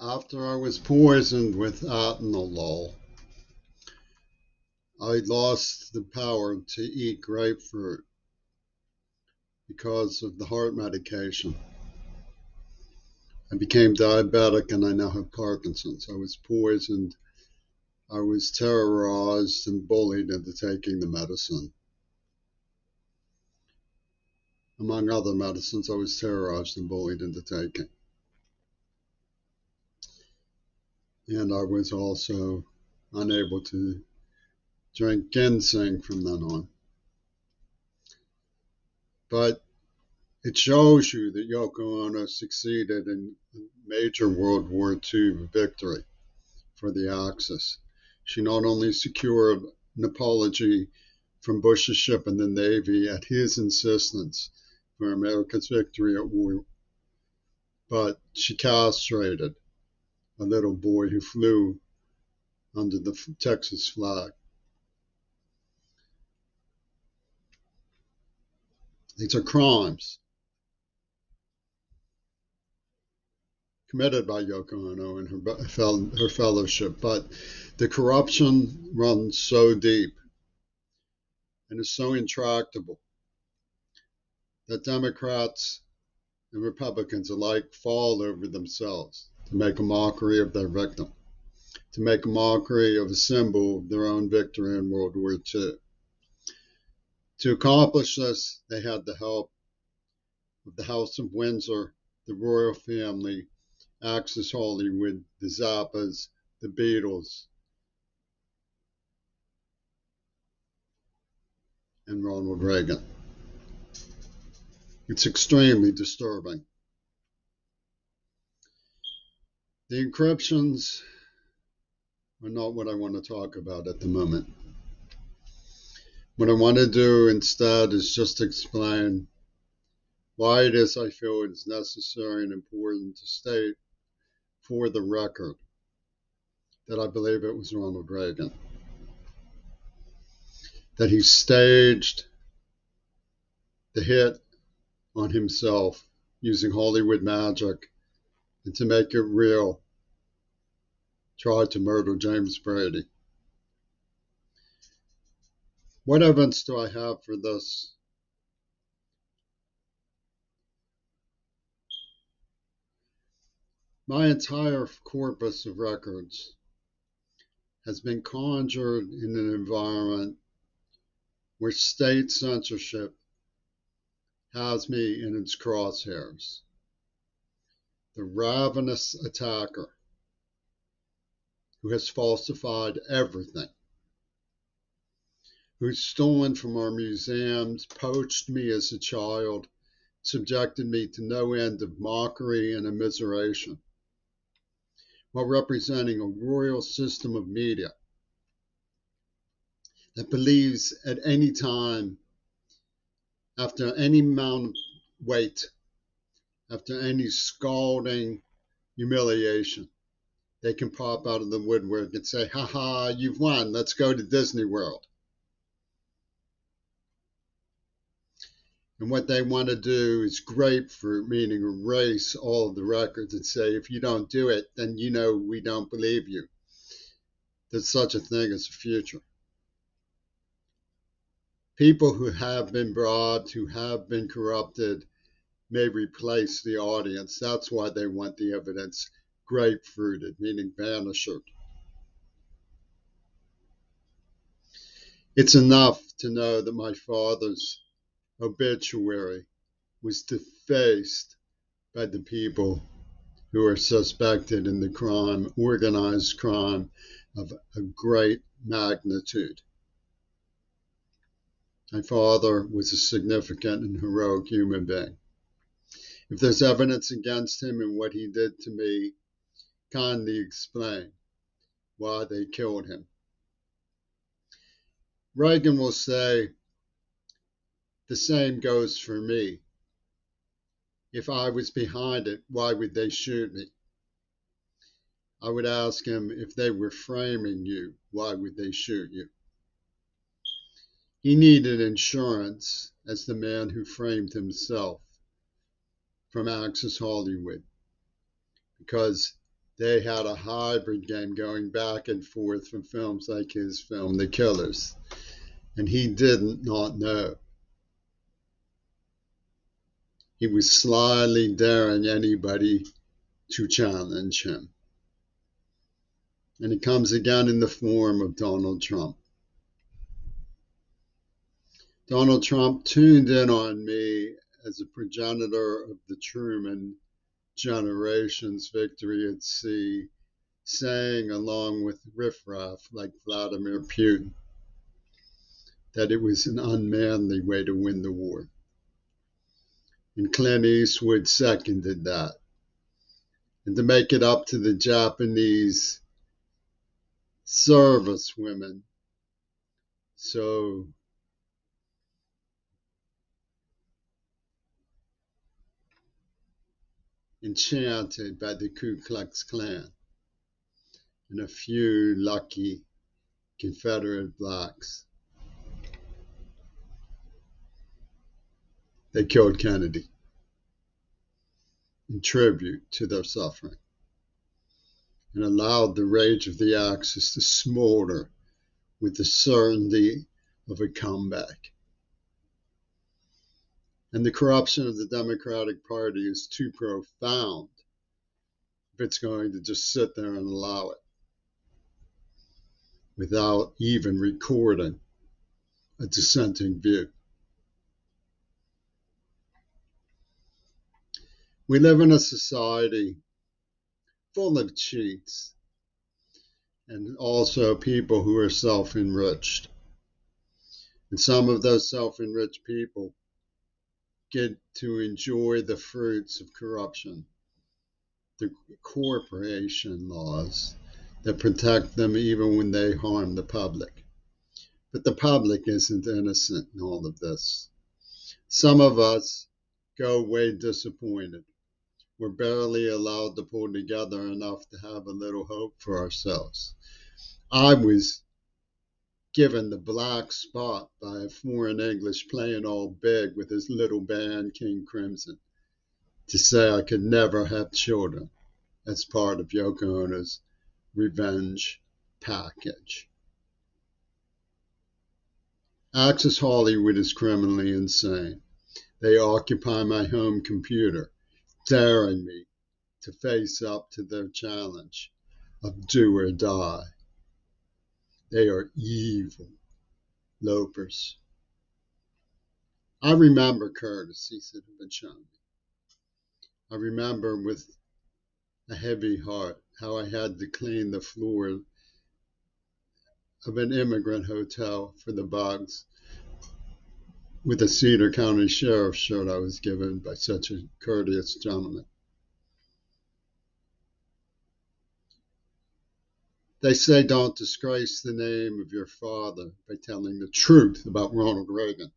After I was poisoned with atenolol, I lost the power to eat grapefruit because of the heart medication. I became diabetic and I now have Parkinson's. I was poisoned. I was terrorized and bullied into taking the medicine. Among other medicines, I was terrorized and bullied into taking. And I was also unable to drink ginseng from then on. But it shows you that Yoko Ono succeeded in major World War II victory for the Axis. She not only secured an apology from Bush's ship in the Navy at his insistence for America's victory at war, but she castrated a little boy who flew under the Texas flag. These are crimes committed by Yoko Ono and her fellowship, but the corruption runs so deep and is so intractable that Democrats and Republicans alike fall over themselves to make a mockery of their victim, to make a mockery of a symbol of their own victory in World War II. To accomplish this, they had the help of the House of Windsor, the royal family, Access Hollywood, the Zappas, the Beatles, and Ronald Reagan. It's extremely disturbing. The encryptions are not what I want to talk about at the moment. What I want to do instead is just explain why it is I feel it's necessary and important to state for the record that I believe it was Ronald Reagan, that he staged the hit on himself using Hollywood magic, and to make it real, tried to murder James Brady. What evidence do I have for this? My entire corpus of records has been conjured in an environment where state censorship has me in its crosshairs. The ravenous attacker who has falsified everything, who's stolen from our museums, poached me as a child, subjected me to no end of mockery and immiseration, while representing a royal system of media that believes at any time, after any amount of weight, after any scalding humiliation, they can pop out of the woodwork and say, "Ha ha, you've won, let's go to Disney World." And what they want to do is grapefruit, meaning erase all of the records and say, if you don't do it, then you know we don't believe you. There's such a thing as a future. People who have been bribed, who have been corrupted, may replace the audience. That's why they want the evidence grapefruited, meaning vanished. It's enough to know that my father's obituary was defaced by the people who are suspected in the crime, organized crime of a great magnitude. My father was a significant and heroic human being. If there's evidence against him and what he did to me, kindly explain why they killed him. Reagan will say, the same goes for me. If I was behind it, why would they shoot me? I would ask him, if they were framing you, why would they shoot you? He needed insurance as the man who framed himself from Access Hollywood, because they had a hybrid game going back and forth from films like his film, The Killers. And he did not know. He was slyly daring anybody to challenge him. And it comes again in the form of Donald Trump. Donald Trump tuned in on me as a progenitor of the Truman generation's victory at sea, saying along with riffraff like Vladimir Putin that it was an unmanly way to win the war. And Clint Eastwood seconded that. And to make it up to the Japanese service women, so enchanted by the Ku Klux Klan and a few lucky Confederate blacks, they killed Kennedy in tribute to their suffering and allowed the rage of the Axis to smolder with the certainty of a comeback. And the corruption of the Democratic Party is too profound if it's going to just sit there and allow it without even recording a dissenting view. We live in a society full of cheats and also people who are self-enriched. And some of those self-enriched people get to enjoy the fruits of corruption, the corporation laws that protect them even when they harm the public. But the public isn't innocent in all of this. Some of us go away disappointed. We're barely allowed to pull together enough to have a little hope for ourselves. I was given the black spot by a foreign English playing all big with his little band, King Crimson, to say I could never have children as part of Yoko Ono's revenge package. Access Hollywood is criminally insane. They occupy my home computer, daring me to face up to their challenge of do or die. They are evil lopers. I remember courtesies that have been shown me. I remember with a heavy heart how I had to clean the floor of an immigrant hotel for the bugs with a Cedar County Sheriff's shirt I was given by such a courteous gentleman. They say don't disgrace the name of your father by telling the truth about Ronald Reagan.